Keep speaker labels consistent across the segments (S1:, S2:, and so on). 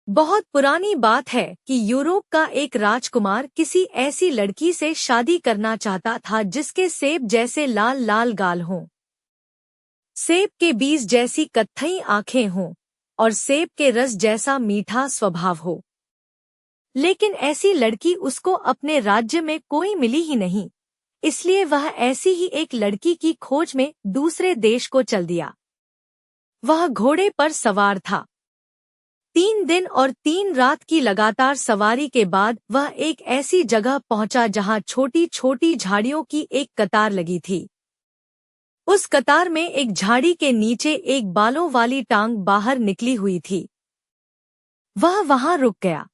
S1: बहुत पुरानी बात है कि यूरोप का एक राजकुमार किसी ऐसी लड़की से शादी करना चाहता था जिसके सेब जैसे लाल लाल गाल हों, सेब के बीज जैसी कत्थई आंखें हों और सेब के रस जैसा मीठा स्वभाव हो। लेकिन ऐसी लड़की उसको अपने राज्य में कोई मिली ही नहीं, इसलिए वह ऐसी ही एक लड़की की खोज में दूसरे देश को चल दिया। वह घोड़े पर सवार था। 3 दिन और 3 रात की लगातार सवारी के बाद वह एक ऐसी जगह पहुंचा जहां छोटी छोटी झाड़ियों की एक कतार लगी थी। उस कतार में एक झाड़ी के नीचे एक बालों वाली टांग बाहर निकली हुई थी। वह वहां रुक गया।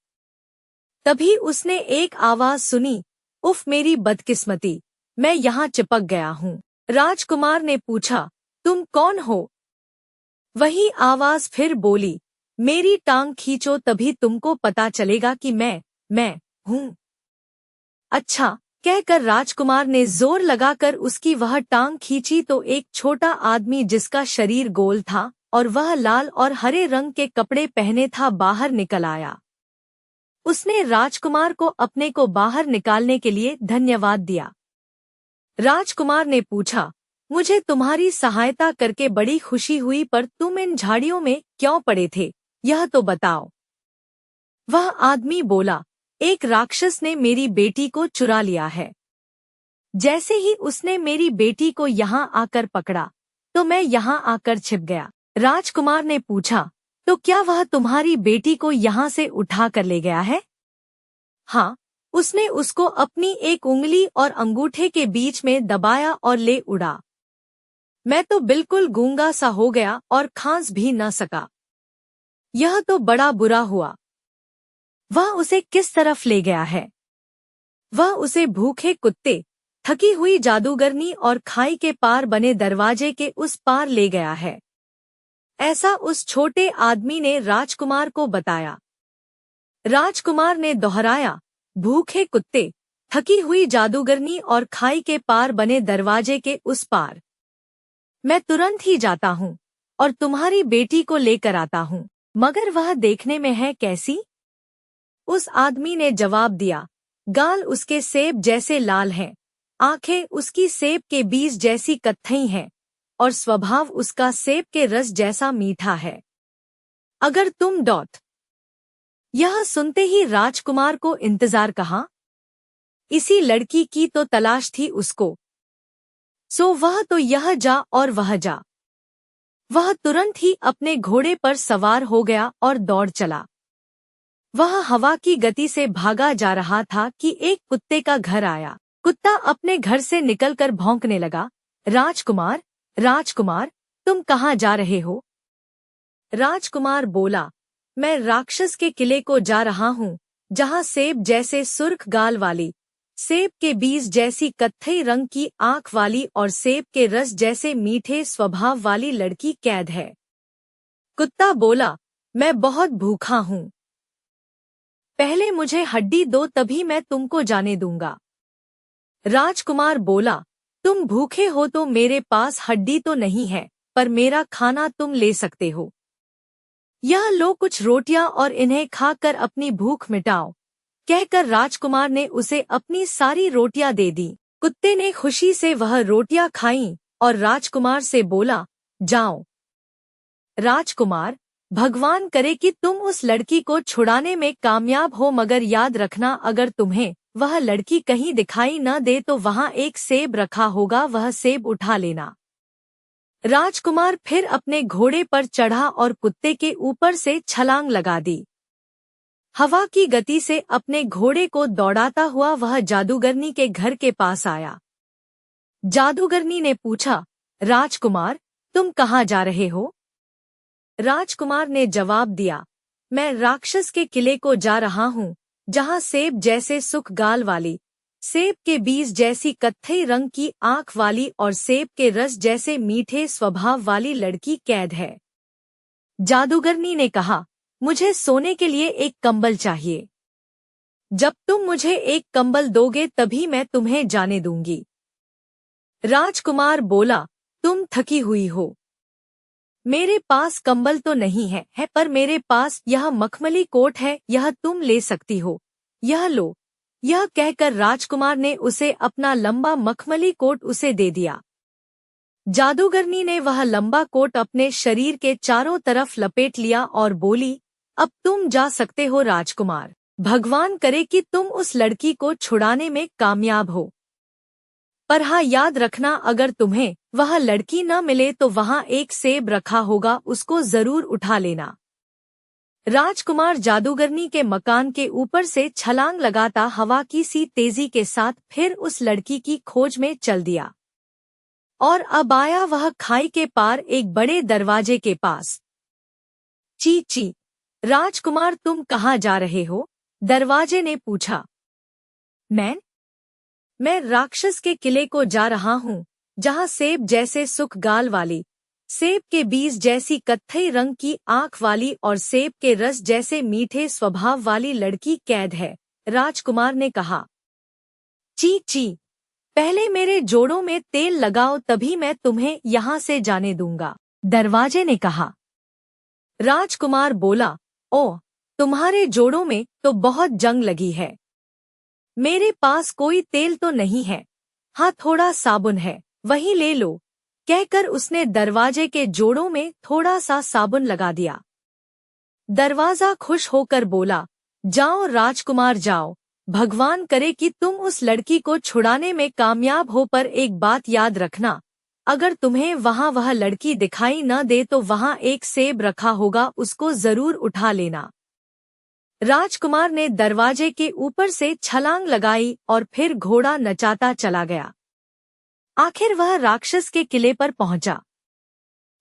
S1: तभी उसने एक आवाज सुनी, उफ मेरी बदकिस्मती, मैं यहाँ चिपक गया हूँ। राजकुमार ने पूछा, तुम कौन हो? वही आवाज फिर बोली, मेरी टांग खींचो तभी तुमको पता चलेगा कि मैं हूँ। अच्छा, कहकर राजकुमार ने जोर लगाकर उसकी वह टांग खींची तो एक छोटा आदमी जिसका शरीर गोल था और वह लाल और हरे रंग के कपड़े पहने था बाहर निकल आया। उसने राजकुमार को अपने को बाहर निकालने के लिए धन्यवाद दिया। राजकुमार ने पूछा, मुझे तुम्हारी सहायता करके बड़ी खुशी हुई, पर तुम इन झाड़ियों में क्यों पड़े थे, यह तो बताओ। वह आदमी बोला, एक राक्षस ने मेरी बेटी को चुरा लिया है। जैसे ही उसने मेरी बेटी को यहाँ आकर पकड़ा तो मैं यहाँ आकर छिप गया। राजकुमार ने पूछा, तो क्या वह तुम्हारी बेटी को यहाँ से उठा कर ले गया है? हाँ, उसने उसको अपनी एक उंगली और अंगूठे के बीच में दबाया और ले उड़ा। मैं तो बिल्कुल गूंगा सा हो गया और खांस भी न सका। यह तो बड़ा बुरा हुआ। वह उसे किस तरफ ले गया है? वह उसे भूखे कुत्ते, थकी हुई जादूगरनी और खाई के पार बने दरवाजे के उस पार ले गया है। ऐसा उस छोटे आदमी ने राजकुमार को बताया। राजकुमार ने दोहराया, भूखे कुत्ते, थकी हुई जादूगरनी और खाई के पार बने दरवाजे के उस पार। मैं तुरंत ही जाता हूँ और तुम्हारी बेटी को लेकर आता हूँ, मगर वह देखने में है कैसी? उस आदमी ने जवाब दिया, गाल उसके सेब जैसे लाल हैं, आंखें उसकी सेब के बीज जैसी कत्थई हैं और स्वभाव उसका सेब के रस जैसा मीठा है। अगर तुम डॉट। यह सुनते ही राजकुमार को इंतजार कहाँ? इसी लड़की की तो तलाश थी उसको। सो वह तो यह जा और वह जा। वह तुरंत ही अपने घोड़े पर सवार हो गया और दौड़ चला। वह हवा की गति से भागा जा रहा था कि एक कुत्ते का घर आया। कुत्ता अपने घर से निकलकर भौंकने लगा, राजकुमार, राजकुमार, तुम कहाँ जा रहे हो? राजकुमार बोला, मैं राक्षस के किले को जा रहा हूँ, जहाँ सेब जैसे सुर्ख गाल वाली, सेब के बीज जैसी कत्थई रंग की आंख वाली और सेब के रस जैसे मीठे स्वभाव वाली लड़की कैद है। कुत्ता बोला, मैं बहुत भूखा हूँ। पहले मुझे हड्डी दो तभी मैं तुमको जाने दूंगा। राजकुमार बोला, तुम भूखे हो तो मेरे पास हड्डी तो नहीं है, पर मेरा खाना तुम ले सकते हो। यह लो कुछ रोटियां और इन्हें खाकर अपनी भूख मिटाओ, कहकर राजकुमार ने उसे अपनी सारी रोटियां दे दी। कुत्ते ने खुशी से वह रोटियां खाईं और राजकुमार से बोला, जाओ। राजकुमार, भगवान करे कि तुम उस लड़की को छुड़ाने में कामयाब हो, मगर याद रखना अगर तुम्हें वह लड़की कहीं दिखाई न दे तो वहां एक सेब रखा होगा, वह सेब उठा लेना। राजकुमार फिर अपने घोड़े पर चढ़ा और कुत्ते के ऊपर से छलांग लगा दी। हवा की गति से अपने घोड़े को दौड़ाता हुआ वह जादूगरनी के घर के पास आया। जादूगरनी ने पूछा, राजकुमार, तुम कहाँ जा रहे हो? राजकुमार ने जवाब दिया, मैं राक्षस के किले को जा रहा हूँ, जहाँ सेब जैसे सुख गाल वाली, सेब के बीज जैसी कत्थई रंग की आंख वाली और सेब के रस जैसे मीठे स्वभाव वाली लड़की कैद है। जादूगरनी ने कहा, मुझे सोने के लिए एक कंबल चाहिए। जब तुम मुझे एक कंबल दोगे तभी मैं तुम्हें जाने दूंगी। राजकुमार बोला, तुम थकी हुई हो। मेरे पास कंबल तो नहीं है पर मेरे पास यह मखमली कोट है, यह तुम ले सकती हो, यह लो। यह कहकर राजकुमार ने उसे अपना लंबा मखमली कोट उसे दे दिया। जादूगरनी ने वह लंबा कोट अपने शरीर के चारों तरफ लपेट लिया और बोली, अब तुम जा सकते हो राजकुमार। भगवान करे कि तुम उस लड़की को छुड़ाने में कामयाब हो। पर हाँ, याद रखना, अगर तुम्हें वह लड़की न मिले तो वहाँ एक सेब रखा होगा, उसको जरूर उठा लेना। राजकुमार जादूगरनी के मकान के ऊपर से छलांग लगाता हवा की सी तेजी के साथ फिर उस लड़की की खोज में चल दिया। और अब आया वह खाई के पार एक बड़े दरवाजे के पास। ची ची, राजकुमार तुम कहाँ जा रहे हो? दरवाजे ने पूछा। मैं राक्षस के किले को जा रहा हूँ, जहाँ सेब जैसे सुख गाल वाली, सेब के बीज जैसी कत्थई रंग की आंख वाली और सेब के रस जैसे मीठे स्वभाव वाली लड़की कैद है, राजकुमार ने कहा। ची ची, पहले मेरे जोड़ों में तेल लगाओ, तभी मैं तुम्हें यहाँ से जाने दूंगा, दरवाजे ने कहा। राजकुमार बोला, ओह, तुम्हारे जोड़ों में तो बहुत जंग लगी है। मेरे पास कोई तेल तो नहीं है, हाँ थोड़ा साबुन है, वही ले लो, कहकर उसने दरवाजे के जोड़ों में थोड़ा सा साबुन लगा दिया। दरवाजा खुश होकर बोला, जाओ राजकुमार जाओ, भगवान करे कि तुम उस लड़की को छुड़ाने में कामयाब हो, पर एक बात याद रखना, अगर तुम्हें वहाँ वह लड़की दिखाई न दे तो वहाँ एक सेब रखा होगा, उसको जरूर उठा लेना। राजकुमार ने दरवाजे के ऊपर से छलांग लगाई और फिर घोड़ा नचाता चला गया। आखिर वह राक्षस के किले पर पहुंचा।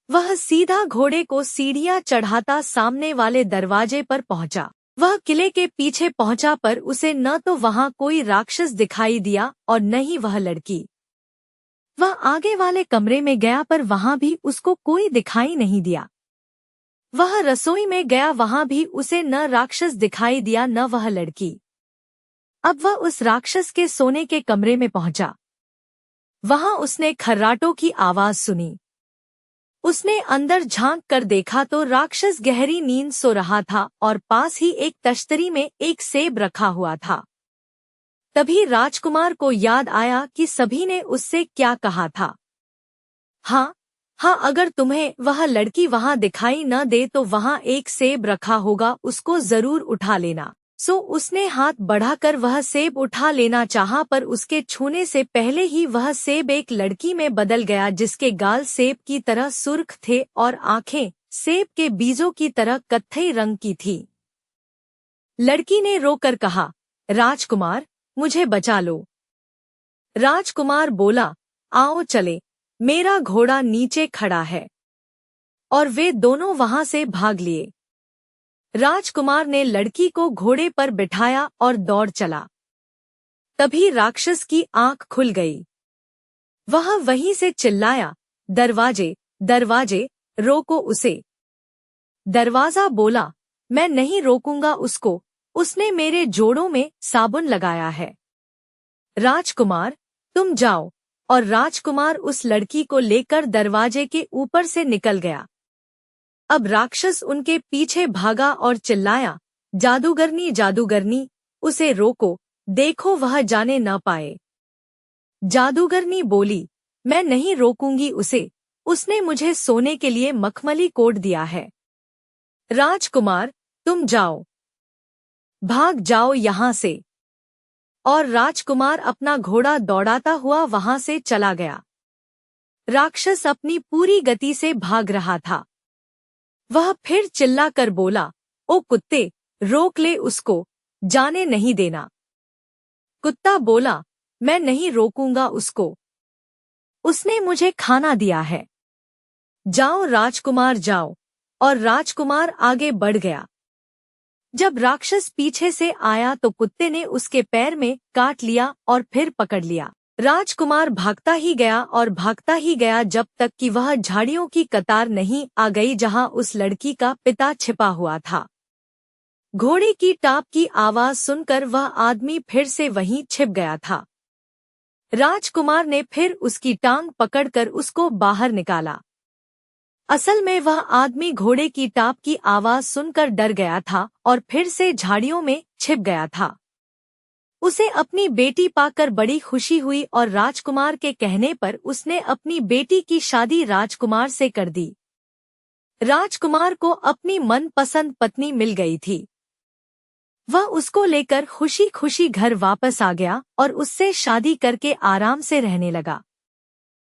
S1: वह सीधा घोड़े को सीढ़ियां चढ़ाता सामने वाले दरवाजे पर पहुंचा। वह किले के पीछे पहुंचा पर उसे न तो वहां कोई राक्षस दिखाई दिया और न ही वह लड़की। वह आगे वाले कमरे में गया पर वहां भी उसको कोई दिखाई नहीं दिया। वह रसोई में गया, वहां भी उसे न राक्षस दिखाई दिया न वह लड़की। अब वह उस राक्षस के सोने के कमरे में पहुंचा। वहां उसने खर्राटों की आवाज सुनी। उसने अंदर झांक कर देखा तो राक्षस गहरी नींद सो रहा था और पास ही एक तश्तरी में एक सेब रखा हुआ था। तभी राजकुमार को याद आया कि सभी ने उससे क्या कहा था। हाँ, अगर तुम्हें वह लड़की वहां दिखाई न दे तो वहां एक सेब रखा होगा, उसको जरूर उठा लेना। सो उसने हाथ बढ़ाकर वह सेब उठा लेना चाहा, पर उसके छूने से पहले ही वह सेब एक लड़की में बदल गया, जिसके गाल सेब की तरह सुर्ख थे और आंखें सेब के बीजों की तरह कत्थई रंग की थी। लड़की ने रोकर कहा, राजकुमार, मुझे बचा लो। राजकुमार बोला, आओ चले, मेरा घोड़ा नीचे खड़ा है। और वे दोनों वहां से भाग लिए। राजकुमार ने लड़की को घोड़े पर बिठाया और दौड़ चला। तभी राक्षस की आंख खुल गई। वह वहीं से चिल्लाया, दरवाजे, दरवाजे, रोको उसे। दरवाजा बोला, मैं नहीं रोकूंगा उसको, उसने मेरे जोड़ों में साबुन लगाया है। राजकुमार, तुम जाओ। और राजकुमार उस लड़की को लेकर दरवाजे के ऊपर से निकल गया। अब राक्षस उनके पीछे भागा और चिल्लाया, जादूगरनी, जादूगरनी, उसे रोको, देखो वह जाने न पाए। जादूगरनी बोली, मैं नहीं रोकूंगी उसे, उसने मुझे सोने के लिए मखमली कोट दिया है। राजकुमार, तुम जाओ, भाग जाओ यहाँ से। और राजकुमार अपना घोड़ा दौड़ाता हुआ वहां से चला गया। राक्षस अपनी पूरी गति से भाग रहा था। वह फिर चिल्लाकर बोला, ओ कुत्ते, रोक ले उसको, जाने नहीं देना। कुत्ता बोला, मैं नहीं रोकूंगा उसको, उसने मुझे खाना दिया है। जाओ राजकुमार जाओ। और राजकुमार आगे बढ़ गया। जब राक्षस पीछे से आया तो कुत्ते ने उसके पैर में काट लिया और फिर पकड़ लिया। राजकुमार भागता ही गया और भागता ही गया जब तक कि वह झाड़ियों की कतार नहीं आ गई जहां उस लड़की का पिता छिपा हुआ था। घोड़े की टाप की आवाज सुनकर वह आदमी फिर से वहीं छिप गया था। राजकुमार ने फिर उसकी टांग पकड़कर उसको बाहर निकाला। असल में वह आदमी घोड़े की टाप की आवाज सुनकर डर गया था और फिर से झाड़ियों में छिप गया था। उसे अपनी बेटी पाकर बड़ी खुशी हुई और राजकुमार के कहने पर उसने अपनी बेटी की शादी राजकुमार से कर दी। राजकुमार को अपनी मनपसंद पत्नी मिल गई थी। वह उसको लेकर खुशी खुशी घर वापस आ गया और उससे शादी करके आराम से रहने लगा।